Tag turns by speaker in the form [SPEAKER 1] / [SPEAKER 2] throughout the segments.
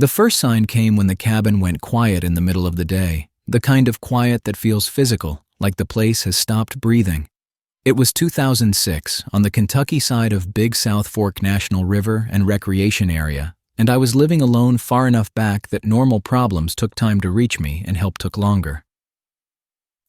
[SPEAKER 1] The first sign came when the cabin went quiet in the middle of the day, the kind of quiet that feels physical, like the place has stopped breathing. It was 2006, on the Kentucky side of Big South Fork National River and Recreation Area, and I was living alone far enough back that normal problems took time to reach me and help took longer.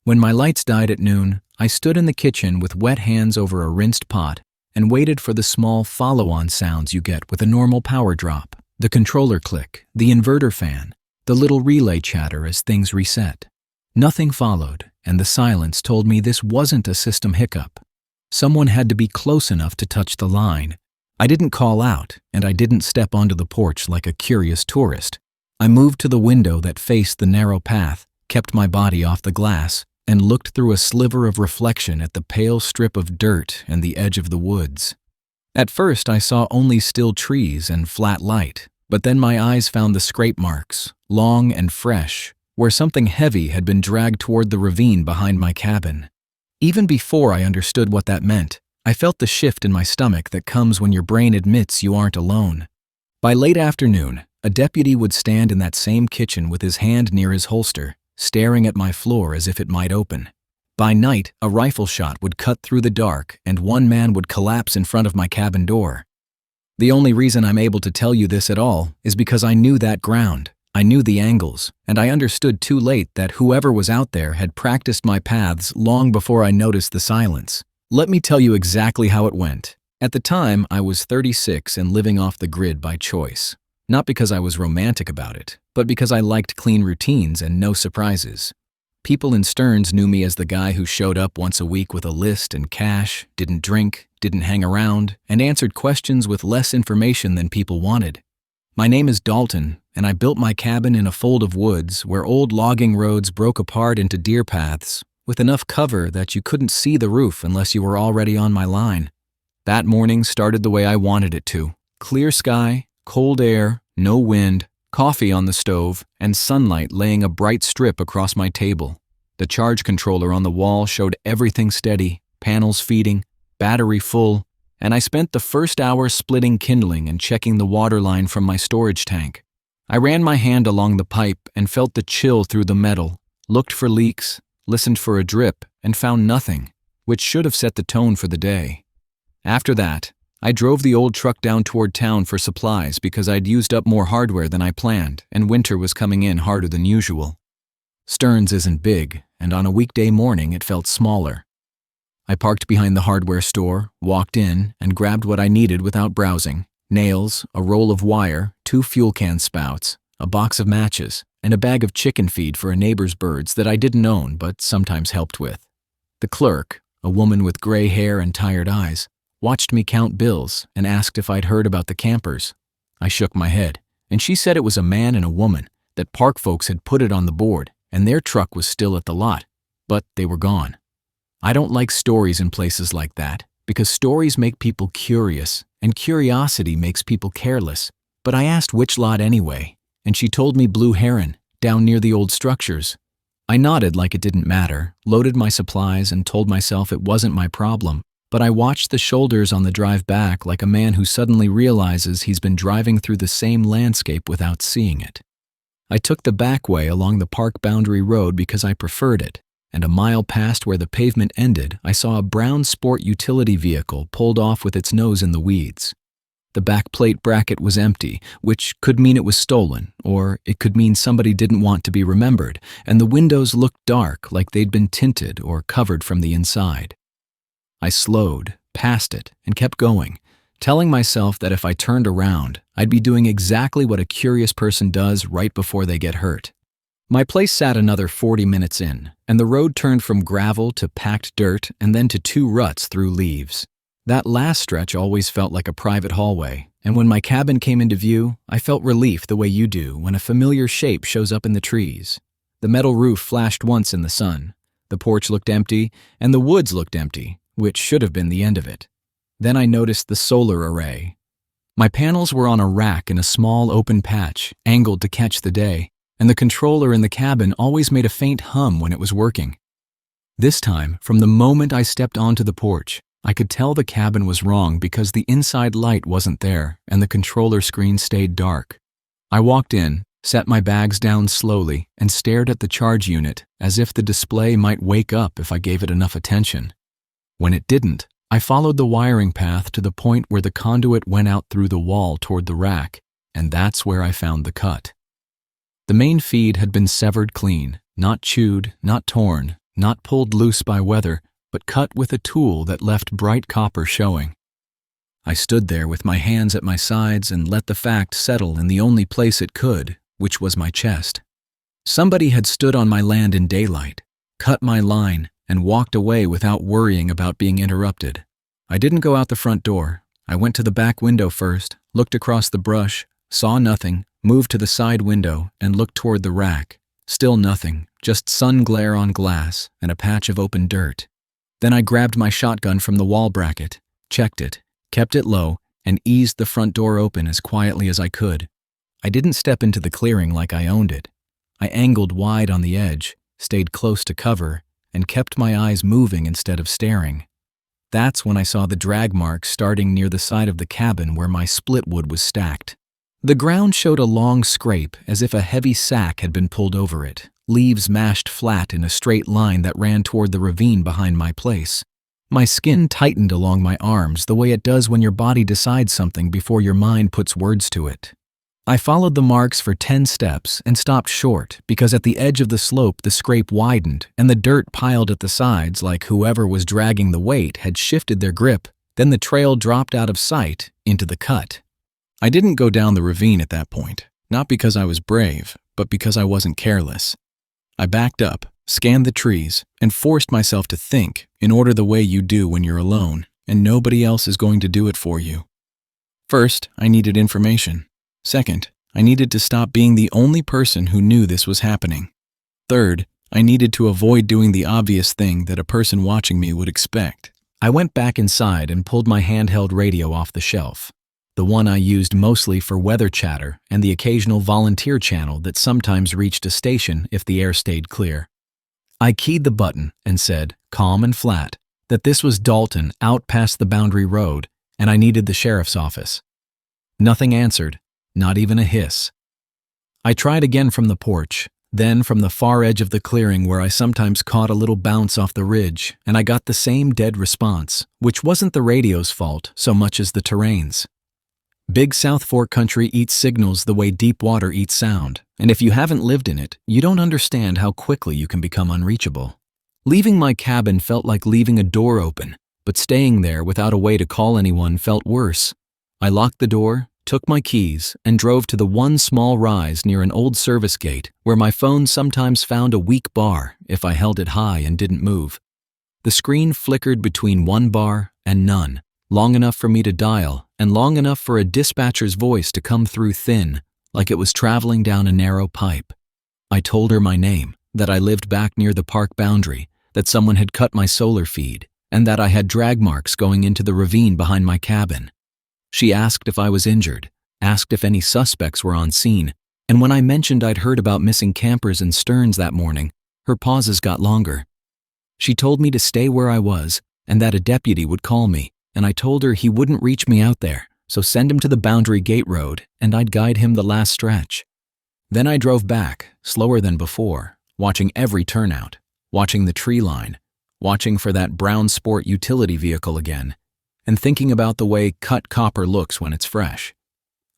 [SPEAKER 1] When my lights died at noon, I stood in the kitchen with wet hands over a rinsed pot and waited for the small follow-on sounds you get with a normal power drop, the controller click, the inverter fan, the little relay chatter as things reset. Nothing followed, and the silence told me this wasn't a system hiccup. Someone had to be close enough to touch the line. I didn't call out, and I didn't step onto the porch like a curious tourist. I moved to the window that faced the narrow path, kept my body off the glass, and looked through a sliver of reflection at the pale strip of dirt and the edge of the woods. At first, I saw only still trees and flat light, but then my eyes found the scrape marks, long and fresh, where something heavy had been dragged toward the ravine behind my cabin. Even before I understood what that meant, I felt the shift in my stomach that comes when your brain admits you aren't alone. By late afternoon, a deputy would stand in that same kitchen with his hand near his holster, staring at my floor as if it might open. By night, a rifle shot would cut through the dark and one man would collapse in front of my cabin door. The only reason I'm able to tell you this at all is because I knew that ground. I knew the angles, and I understood too late that whoever was out there had practiced my paths long before I noticed the silence. Let me tell you exactly how it went. At the time, I was 36 and living off the grid by choice. Not because I was romantic about it, but because I liked clean routines and no surprises. People in Stearns knew me as the guy who showed up once a week with a list and cash, didn't drink, didn't hang around, and answered questions with less information than people wanted. My name is Dalton, and I built my cabin in a fold of woods where old logging roads broke apart into deer paths, with enough cover that you couldn't see the roof unless you were already on my line. That morning started the way I wanted it to. Clear sky, cold air, no wind, coffee on the stove, and sunlight laying a bright strip across my table. The charge controller on the wall showed everything steady, panels feeding, battery full, and I spent the first hour splitting kindling and checking the water line from my storage tank. I ran my hand along the pipe and felt the chill through the metal, looked for leaks, listened for a drip, and found nothing, which should have set the tone for the day. After that, I drove the old truck down toward town for supplies because I'd used up more hardware than I planned, and winter was coming in harder than usual. Stearns isn't big, and on a weekday morning it felt smaller. I parked behind the hardware store, walked in, and grabbed what I needed without browsing: nails, a roll of wire, 2 fuel can spouts, a box of matches, and a bag of chicken feed for a neighbor's birds that I didn't own but sometimes helped with. The clerk, a woman with gray hair and tired eyes, watched me count bills and asked if I'd heard about the campers. I shook my head, and she said it was a man and a woman, that park folks had put it on the board, and their truck was still at the lot, but they were gone. I don't like stories in places like that, because stories make people curious, and curiosity makes people careless. But I asked which lot anyway, and she told me Blue Heron, down near the old structures. I nodded like it didn't matter, loaded my supplies, and told myself it wasn't my problem. But I watched the shoulders on the drive back like a man who suddenly realizes he's been driving through the same landscape without seeing it. I took the back way along the park boundary road because I preferred it, and a mile past where the pavement ended, I saw a brown sport utility vehicle pulled off with its nose in the weeds. The back plate bracket was empty, which could mean it was stolen, or it could mean somebody didn't want to be remembered, and the windows looked dark like they'd been tinted or covered from the inside. I slowed, passed it, and kept going, telling myself that if I turned around, I'd be doing exactly what a curious person does right before they get hurt. My place sat another 40 minutes in, and the road turned from gravel to packed dirt and then to 2 ruts through leaves. That last stretch always felt like a private hallway, and when my cabin came into view, I felt relief the way you do when a familiar shape shows up in the trees. The metal roof flashed once in the sun, the porch looked empty, and the woods looked empty, which should have been the end of it. Then I noticed the solar array. My panels were on a rack in a small open patch, angled to catch the day, and the controller in the cabin always made a faint hum when it was working. This time, from the moment I stepped onto the porch, I could tell the cabin was wrong because the inside light wasn't there and the controller screen stayed dark. I walked in, set my bags down slowly, and stared at the charge unit as if the display might wake up if I gave it enough attention. When it didn't, I followed the wiring path to the point where the conduit went out through the wall toward the rack, and that's where I found the cut. The main feed had been severed clean, not chewed, not torn, not pulled loose by weather, but cut with a tool that left bright copper showing. I stood there with my hands at my sides and let the fact settle in the only place it could, which was my chest. Somebody had stood on my land in daylight, cut my line, and walked away without worrying about being interrupted. I didn't go out the front door. I went to the back window first, looked across the brush, saw nothing, moved to the side window, and looked toward the rack. Still nothing, just sun glare on glass and a patch of open dirt. Then I grabbed my shotgun from the wall bracket, checked it, kept it low, and eased the front door open as quietly as I could. I didn't step into the clearing like I owned it. I angled wide on the edge, stayed close to cover, and kept my eyes moving instead of staring. That's when I saw the drag marks starting near the side of the cabin where my split wood was stacked. The ground showed a long scrape as if a heavy sack had been pulled over it, leaves mashed flat in a straight line that ran toward the ravine behind my place. My skin tightened along my arms the way it does when your body decides something before your mind puts words to it. I followed the marks for 10 steps and stopped short because at the edge of the slope the scrape widened and the dirt piled at the sides like whoever was dragging the weight had shifted their grip. Then the trail dropped out of sight into the cut. I didn't go down the ravine at that point, not because I was brave, but because I wasn't careless. I backed up, scanned the trees, and forced myself to think in order the way you do when you're alone and nobody else is going to do it for you. First, I needed information. Second, I needed to stop being the only person who knew this was happening. Third, I needed to avoid doing the obvious thing that a person watching me would expect. I went back inside and pulled my handheld radio off the shelf, the one I used mostly for weather chatter and the occasional volunteer channel that sometimes reached a station if the air stayed clear. I keyed the button and said, calm and flat, that this was Dalton out past the Boundary Road and I needed the sheriff's office. Nothing answered. Not even a hiss. I tried again from the porch, then from the far edge of the clearing where I sometimes caught a little bounce off the ridge, and I got the same dead response, which wasn't the radio's fault so much as the terrain's. Big South Fork country eats signals the way deep water eats sound, and if you haven't lived in it, you don't understand how quickly you can become unreachable. Leaving my cabin felt like leaving a door open, but staying there without a way to call anyone felt worse. I locked the door, took my keys, and drove to the one small rise near an old service gate where my phone sometimes found a weak bar if I held it high and didn't move. The screen flickered between one bar and none, long enough for me to dial and long enough for a dispatcher's voice to come through thin, like it was traveling down a narrow pipe. I told her my name, that I lived back near the park boundary, that someone had cut my solar feed, and that I had drag marks going into the ravine behind my cabin. She asked if I was injured, asked if any suspects were on scene, and when I mentioned I'd heard about missing campers and Stearns that morning, her pauses got longer. She told me to stay where I was and that a deputy would call me, and I told her he wouldn't reach me out there, so send him to the Boundary Gate Road and I'd guide him the last stretch. Then I drove back, slower than before, watching every turnout, watching the tree line, watching for that brown sport utility vehicle again, and thinking about the way cut copper looks when it's fresh.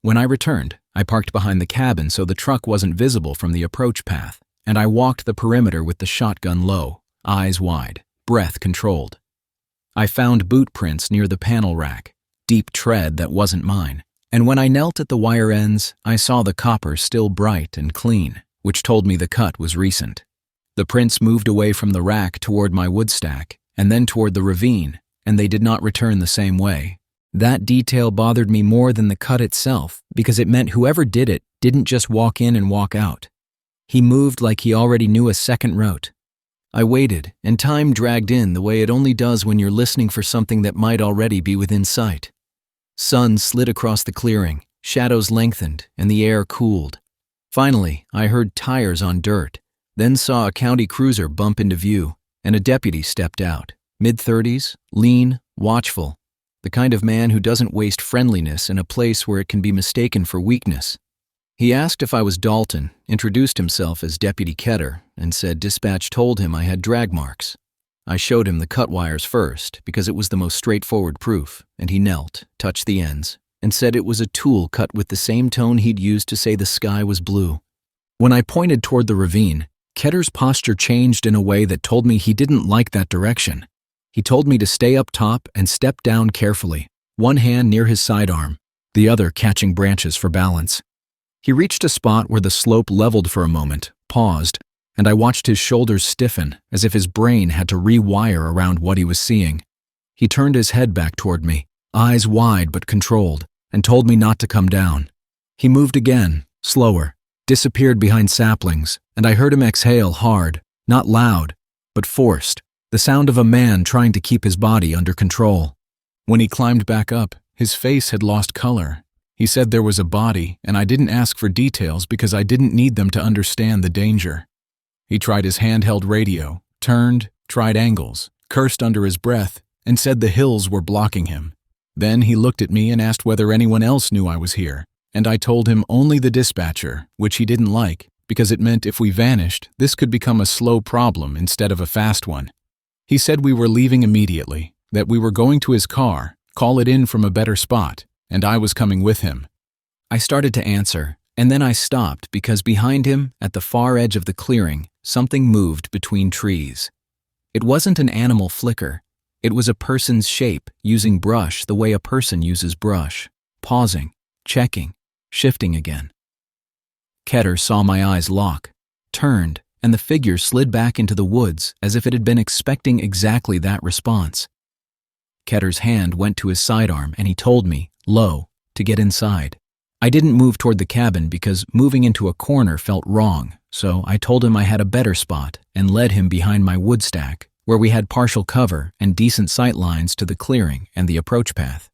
[SPEAKER 1] When I returned, I parked behind the cabin so the truck wasn't visible from the approach path, and I walked the perimeter with the shotgun low, eyes wide, breath controlled. I found boot prints near the panel rack, deep tread that wasn't mine, and when I knelt at the wire ends, I saw the copper still bright and clean, which told me the cut was recent. The prints moved away from the rack toward my wood stack, and then toward the ravine, and they did not return the same way. That detail bothered me more than the cut itself because it meant whoever did it didn't just walk in and walk out. He moved like he already knew a second route. I waited, and time dragged in the way it only does when you're listening for something that might already be within sight. Sun slid across the clearing, shadows lengthened, and the air cooled. Finally, I heard tires on dirt, then saw a county cruiser bump into view, and a deputy stepped out. Mid-30s, lean, watchful, the kind of man who doesn't waste friendliness in a place where it can be mistaken for weakness. He asked if I was Dalton, introduced himself as Deputy Ketter, and said dispatch told him I had drag marks. I showed him the cut wires first because it was the most straightforward proof, and he knelt, touched the ends, and said it was a tool cut with the same tone he'd used to say the sky was blue. When I pointed toward the ravine, Ketter's posture changed in a way that told me he didn't like that direction. He told me to stay up top and step down carefully, one hand near his sidearm, the other catching branches for balance. He reached a spot where the slope leveled for a moment, paused, and I watched his shoulders stiffen as if his brain had to rewire around what he was seeing. He turned his head back toward me, eyes wide but controlled, and told me not to come down. He moved again, slower, disappeared behind saplings, and I heard him exhale hard, not loud, but forced, the sound of a man trying to keep his body under control. When he climbed back up, his face had lost color. He said there was a body, and I didn't ask for details because I didn't need them to understand the danger. He tried his handheld radio, turned, tried angles, cursed under his breath, and said the hills were blocking him. Then he looked at me and asked whether anyone else knew I was here, and I told him only the dispatcher, which he didn't like, because it meant if we vanished, this could become a slow problem instead of a fast one. He said we were leaving immediately, that we were going to his car, call it in from a better spot, and I was coming with him. I started to answer, and then I stopped because behind him, at the far edge of the clearing, something moved between trees. It wasn't an animal flicker. It was a person's shape, using brush the way a person uses brush, pausing, checking, shifting again. Ketter saw my eyes lock, turned, and the figure slid back into the woods as if it had been expecting exactly that response. Ketter's hand went to his sidearm and he told me, low, to get inside. I didn't move toward the cabin because moving into a corner felt wrong, so I told him I had a better spot and led him behind my wood stack, where we had partial cover and decent sight lines to the clearing and the approach path.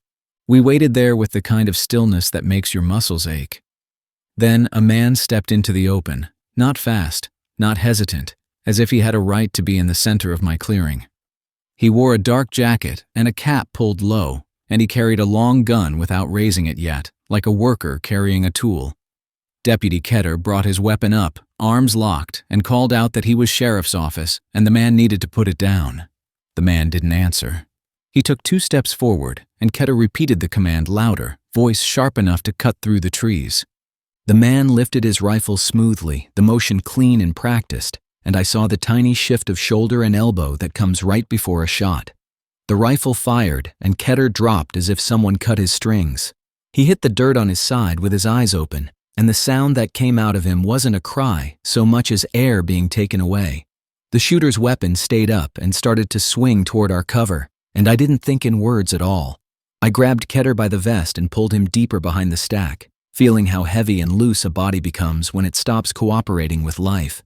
[SPEAKER 1] We waited there with the kind of stillness that makes your muscles ache. Then a man stepped into the open, not fast, not hesitant, as if he had a right to be in the center of my clearing. He wore a dark jacket and a cap pulled low, and he carried a long gun without raising it yet, like a worker carrying a tool. Deputy Ketter brought his weapon up, arms locked, and called out that he was sheriff's office and the man needed to put it down. The man didn't answer. He took 2 steps forward, and Ketter repeated the command louder, voice sharp enough to cut through the trees. The man lifted his rifle smoothly, the motion clean and practiced, and I saw the tiny shift of shoulder and elbow that comes right before a shot. The rifle fired, and Ketter dropped as if someone cut his strings. He hit the dirt on his side with his eyes open, and the sound that came out of him wasn't a cry so much as air being taken away. The shooter's weapon stayed up and started to swing toward our cover, and I didn't think in words at all. I grabbed Ketter by the vest and pulled him deeper behind the stack, feeling how heavy and loose a body becomes when it stops cooperating with life.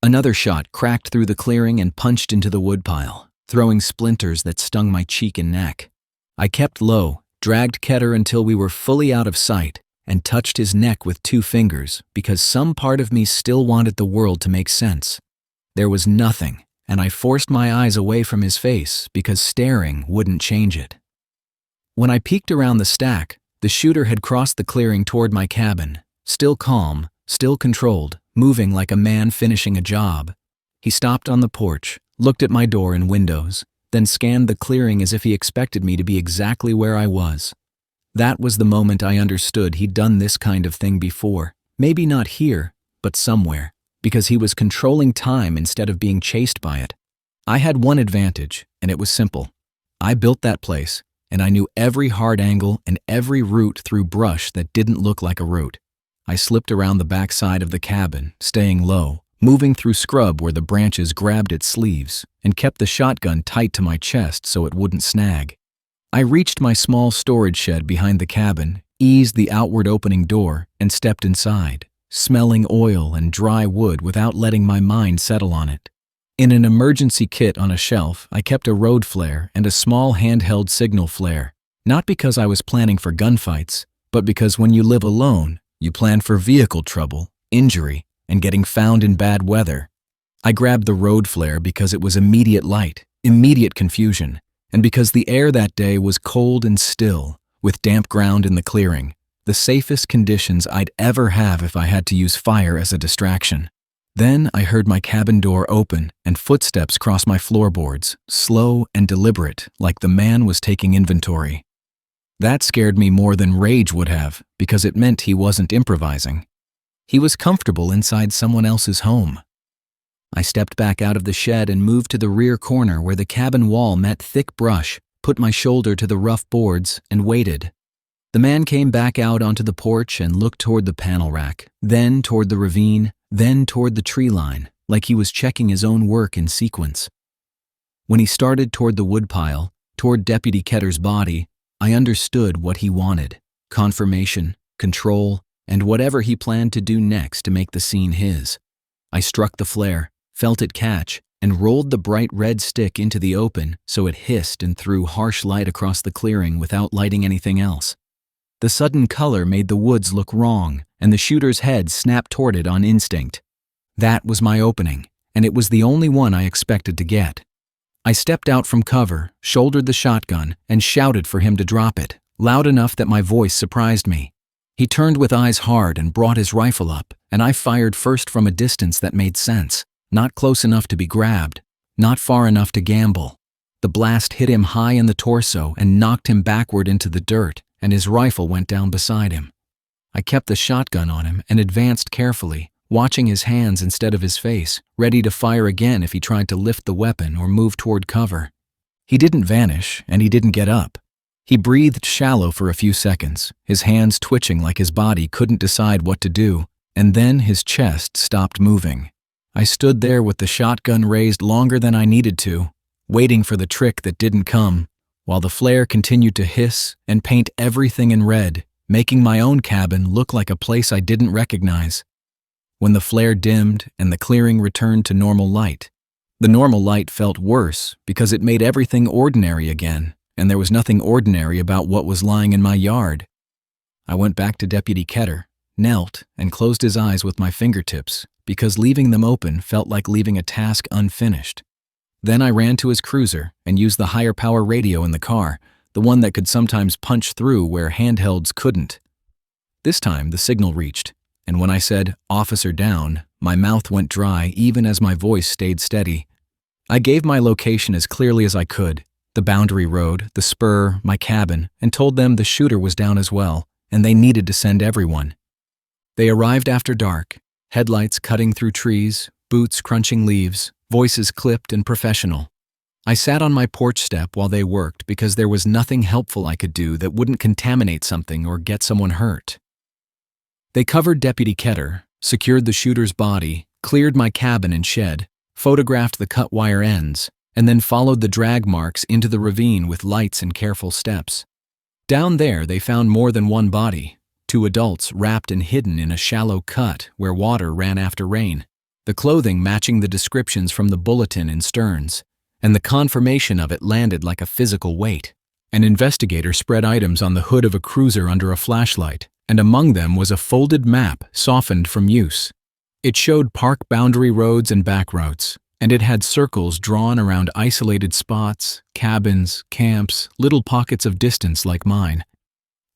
[SPEAKER 1] Another shot cracked through the clearing and punched into the woodpile, throwing splinters that stung my cheek and neck. I kept low, dragged Ketter until we were fully out of sight, and touched his neck with 2 fingers because some part of me still wanted the world to make sense. There was nothing, and I forced my eyes away from his face because staring wouldn't change it. When I peeked around the stack, the shooter had crossed the clearing toward my cabin, still calm, still controlled, moving like a man finishing a job. He stopped on the porch, looked at my door and windows, then scanned the clearing as if he expected me to be exactly where I was. That was the moment I understood he'd done this kind of thing before, maybe not here, but somewhere, because he was controlling time instead of being chased by it. I had one advantage, and it was simple. I built that place, and I knew every hard angle and every route through brush that didn't look like a route. I slipped around the back side of the cabin, staying low, moving through scrub where the branches grabbed its sleeves, and kept the shotgun tight to my chest so it wouldn't snag. I reached my small storage shed behind the cabin, eased the outward opening door, and stepped inside, smelling oil and dry wood without letting my mind settle on it. In an emergency kit on a shelf, I kept a road flare and a small handheld signal flare, not because I was planning for gunfights, but because when you live alone, you plan for vehicle trouble, injury, and getting found in bad weather. I grabbed the road flare because it was immediate light, immediate confusion, and because the air that day was cold and still, with damp ground in the clearing. the safest conditions I'd ever have if I had to use fire as a distraction. Then I heard my cabin door open and footsteps cross my floorboards, slow and deliberate, like the man was taking inventory. That scared me more than rage would have, because it meant he wasn't improvising. He was comfortable inside someone else's home. I stepped back out of the shed and moved to the rear corner where the cabin wall met thick brush, put my shoulder to the rough boards, and waited. The man came back out onto the porch and looked toward the panel rack, then toward the ravine, then toward the tree line, like he was checking his own work in sequence. When he started toward the woodpile, toward Deputy Ketter's body, I understood what he wanted: confirmation, control, and whatever he planned to do next to make the scene his. I struck the flare, felt it catch, and rolled the bright red stick into the open so it hissed and threw harsh light across the clearing without lighting anything else. The sudden color made the woods look wrong, and the shooter's head snapped toward it on instinct. That was my opening, and it was the only one I expected to get. I stepped out from cover, shouldered the shotgun, and shouted for him to drop it, loud enough that my voice surprised me. He turned with eyes hard and brought his rifle up, and I fired first from a distance that made sense, not close enough to be grabbed, not far enough to gamble. The blast hit him high in the torso and knocked him backward into the dirt, and his rifle went down beside him. I kept the shotgun on him and advanced carefully, watching his hands instead of his face, ready to fire again if he tried to lift the weapon or move toward cover. He didn't vanish, and he didn't get up. He breathed shallow for a few seconds, his hands twitching like his body couldn't decide what to do, and then his chest stopped moving. I stood there with the shotgun raised longer than I needed to, waiting for the trick that didn't come, while the flare continued to hiss and paint everything in red, making my own cabin look like a place I didn't recognize. When the flare dimmed and the clearing returned to normal light, the normal light felt worse because it made everything ordinary again, and there was nothing ordinary about what was lying in my yard. I went back to Deputy Ketter, knelt, and closed his eyes with my fingertips because leaving them open felt like leaving a task unfinished. Then I ran to his cruiser and used the higher power radio in the car, the one that could sometimes punch through where handhelds couldn't. This time the signal reached, and when I said, "Officer down," my mouth went dry even as my voice stayed steady. I gave my location as clearly as I could, the boundary road, the spur, my cabin, and told them the shooter was down as well, and they needed to send everyone. They arrived after dark, headlights cutting through trees, boots crunching leaves, voices clipped and professional. I sat on my porch step while they worked because there was nothing helpful I could do that wouldn't contaminate something or get someone hurt. They covered Deputy Ketter, secured the shooter's body, cleared my cabin and shed, photographed the cut wire ends, and then followed the drag marks into the ravine with lights and careful steps. Down there they found more than one body, 2 adults wrapped and hidden in a shallow cut where water ran after rain, the clothing matching the descriptions from the bulletin in Stearns, and the confirmation of it landed like a physical weight. An investigator spread items on the hood of a cruiser under a flashlight, and among them was a folded map softened from use. It showed park boundary roads and back routes, and it had circles drawn around isolated spots, cabins, camps, little pockets of distance like mine.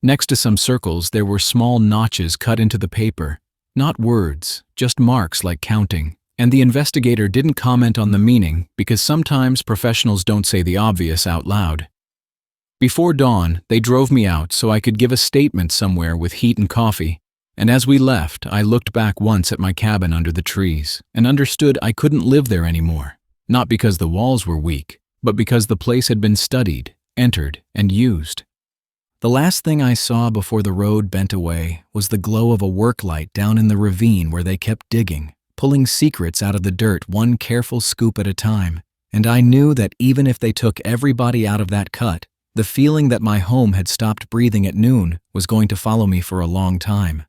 [SPEAKER 1] Next to some circles there were small notches cut into the paper, not words, just marks like counting, and the investigator didn't comment on the meaning because sometimes professionals don't say the obvious out loud. Before dawn, they drove me out so I could give a statement somewhere with heat and coffee, and as we left, I looked back once at my cabin under the trees and understood I couldn't live there anymore, not because the walls were weak, but because the place had been studied, entered, and used. The last thing I saw before the road bent away was the glow of a work light down in the ravine where they kept digging, pulling secrets out of the dirt one careful scoop at a time, and I knew that even if they took everybody out of that cut, the feeling that my home had stopped breathing at noon was going to follow me for a long time.